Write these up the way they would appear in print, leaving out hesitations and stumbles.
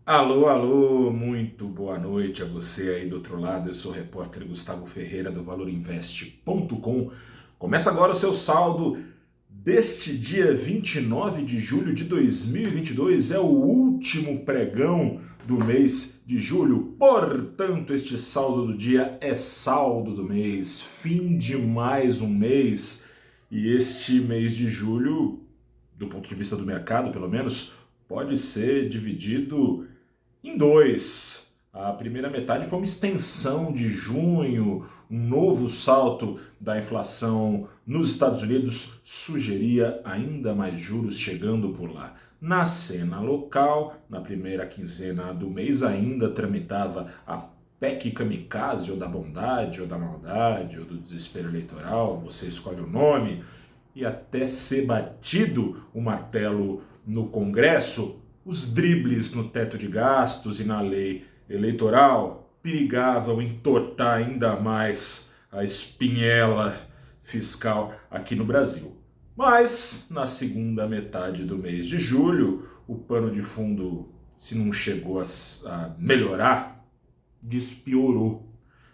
Alô, alô, muito boa noite a você aí do outro lado. Eu sou o repórter Gustavo Ferreira do valorinvest.com. Começa agora o seu saldo deste dia 29 de julho de 2022. É o último pregão do mês de julho. Portanto, este saldo do dia é saldo do mês, fim de mais um mês. E este mês de julho, do ponto de vista do mercado, pelo menos, pode ser dividido em dois. A primeira metade foi uma extensão de junho, um novo salto da inflação nos Estados Unidos sugeria ainda mais juros chegando por lá. Na cena local, na primeira quinzena do mês, ainda tramitava a PEC kamikaze, ou da bondade, ou da maldade, ou do desespero eleitoral, você escolhe o nome, e até ser batido o martelo no Congresso, os dribles no teto de gastos e na lei eleitoral perigavam entortar ainda mais a espinhela fiscal aqui no Brasil. Mas, na segunda metade do mês de julho, o pano de fundo, se não chegou a melhorar, despiorou.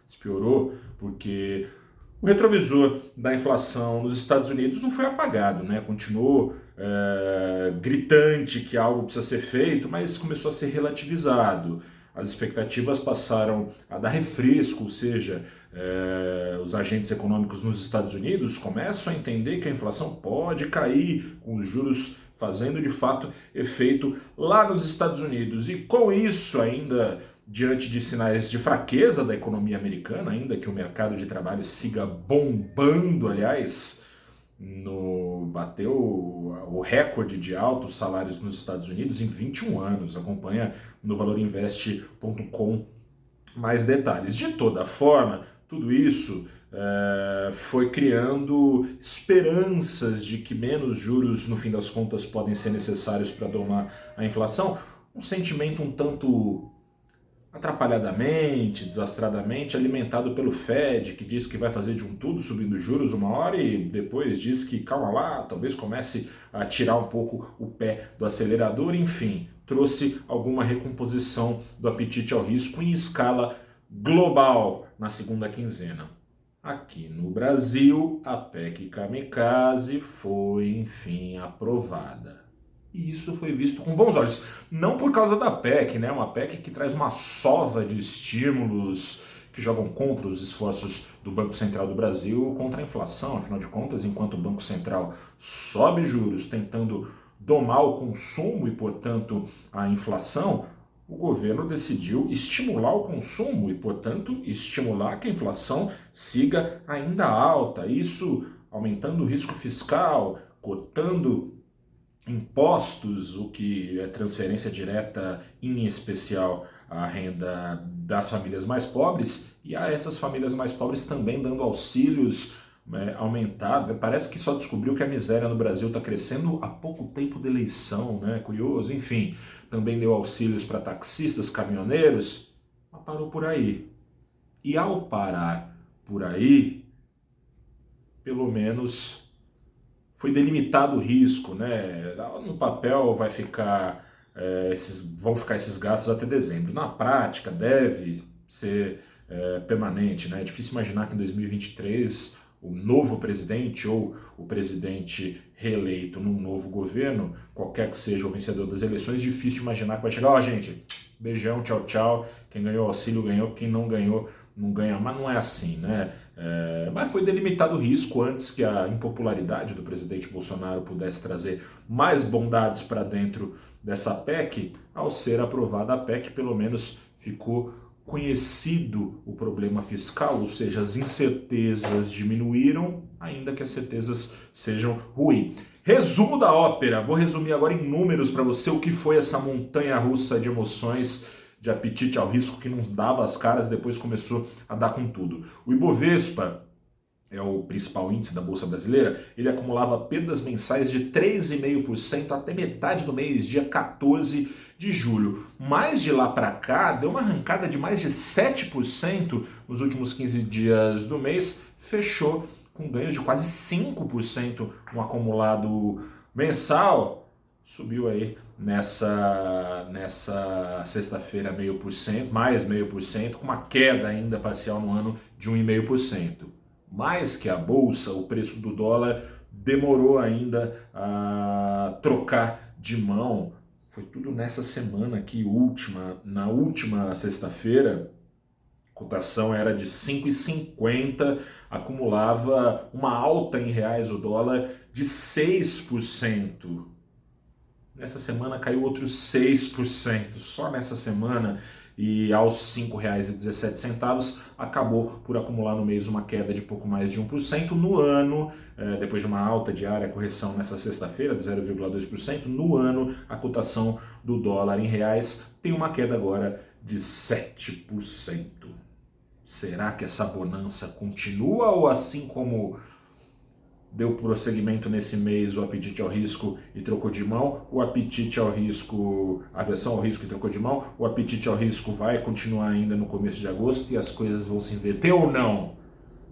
Despiorou porque o retrovisor da inflação nos Estados Unidos não foi apagado, né? Continuou gritante que algo precisa ser feito, mas começou a ser relativizado. As expectativas passaram a dar refresco, ou seja, os agentes econômicos nos Estados Unidos começam a entender que a inflação pode cair, com os juros fazendo de fato efeito lá nos Estados Unidos. E com isso ainda diante de sinais de fraqueza da economia americana, ainda que o mercado de trabalho siga bombando, aliás, bateu o recorde de altos salários nos Estados Unidos em 21 anos. Acompanha no valorinvest.com mais detalhes. De toda forma, tudo isso foi criando esperanças de que menos juros, no fim das contas, podem ser necessários para domar a inflação. Um sentimento um tanto atrapalhadamente, desastradamente, alimentado pelo Fed, que diz que vai fazer de um tudo subindo juros uma hora e depois diz que calma lá, talvez comece a tirar um pouco o pé do acelerador, enfim, trouxe alguma recomposição do apetite ao risco em escala global na segunda quinzena. Aqui no Brasil, a PEC Kamikaze foi, enfim, aprovada. E isso foi visto com bons olhos. Não por causa da PEC, né? Uma PEC que traz uma sova de estímulos que jogam contra os esforços do Banco Central do Brasil contra a inflação. Afinal de contas, enquanto o Banco Central sobe juros tentando domar o consumo e, portanto, a inflação, o governo decidiu estimular o consumo e, portanto, estimular que a inflação siga ainda alta. Isso aumentando o risco fiscal, cortando impostos, o que é transferência direta, em especial à renda das famílias mais pobres, e a essas famílias mais pobres também dando auxílios aumentado. Parece que só descobriu que a miséria no Brasil está crescendo há pouco tempo de eleição, né? Curioso, enfim. Também deu auxílios para taxistas, caminhoneiros, mas parou por aí. E ao parar por aí, pelo menos foi delimitado o risco, né? No papel vão ficar esses gastos até dezembro. Na prática, deve ser permanente, né? É difícil imaginar que em 2023 o novo presidente ou o presidente reeleito num novo governo, qualquer que seja o vencedor das eleições, difícil imaginar que vai chegar, ó, gente, beijão, tchau, tchau, quem ganhou auxílio ganhou, quem não ganhou não ganha, mas não é assim, né? Mas foi delimitado o risco antes que a impopularidade do presidente Bolsonaro pudesse trazer mais bondades para dentro dessa PEC. Ao ser aprovada a PEC, pelo menos ficou conhecido o problema fiscal, ou seja, as incertezas diminuíram, ainda que as certezas sejam ruins. Resumo da ópera, vou resumir agora em números para você o que foi essa montanha-russa de emoções, de apetite ao risco que não dava as caras, depois começou a dar com tudo. O Ibovespa, é o principal índice da Bolsa Brasileira, ele acumulava perdas mensais de 3,5% até metade do mês, dia 14 de julho. Mas de lá para cá, deu uma arrancada de mais de 7% nos últimos 15 dias do mês, fechou com ganhos de quase 5% no acumulado mensal. subiu aí nessa sexta-feira 0,5%, mais 0,5%, com uma queda ainda parcial no ano de 1,5%. Mais que a bolsa, o preço do dólar demorou ainda a trocar de mão. Foi tudo nessa semana aqui, na última sexta-feira, a cotação era de 5,50, acumulava uma alta em reais o dólar de 6%. Nessa semana caiu outros 6%, só nessa semana, e aos R$ 5,17 acabou por acumular no mês uma queda de pouco mais de 1%. No ano, depois de uma alta diária, correção nessa sexta-feira de 0,2%, no ano a cotação do dólar em reais tem uma queda agora de 7%. Será que essa bonança continua ou, assim como deu prosseguimento nesse mês o apetite ao risco e trocou de mão, o apetite ao risco, a aversão ao risco e trocou de mão, o apetite ao risco vai continuar ainda no começo de agosto e as coisas vão se inverter ou não?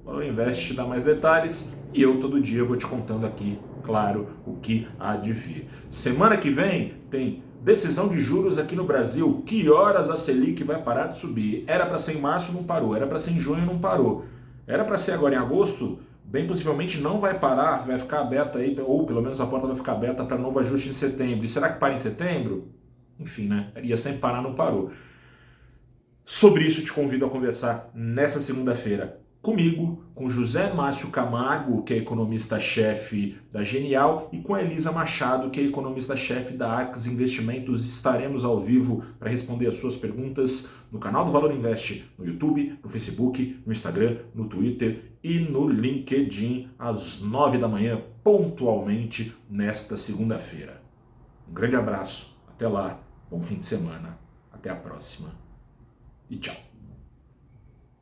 O Valor Invest te dá mais detalhes e eu todo dia vou te contando aqui, claro, o que há de vir. Semana que vem tem decisão de juros aqui no Brasil. Que horas a Selic vai parar de subir? Era para ser em março, não parou. Era para ser em junho, não parou. Era para ser agora em agosto? Bem possivelmente não vai parar, vai ficar aberta aí, ou pelo menos a porta vai ficar aberta para novo ajuste em setembro. E será que para em setembro? Enfim, né? Ia sempre parar, não parou. Sobre isso te convido a conversar nessa segunda-feira comigo, com José Márcio Camargo, que é economista-chefe da Genial, e com a Elisa Machado, que é economista-chefe da Arx Investimentos. Estaremos ao vivo para responder as suas perguntas no canal do Valor Invest, no YouTube, no Facebook, no Instagram, no Twitter e no LinkedIn, às 9 da manhã, pontualmente, nesta segunda-feira. Um grande abraço, até lá, bom fim de semana, até a próxima e tchau.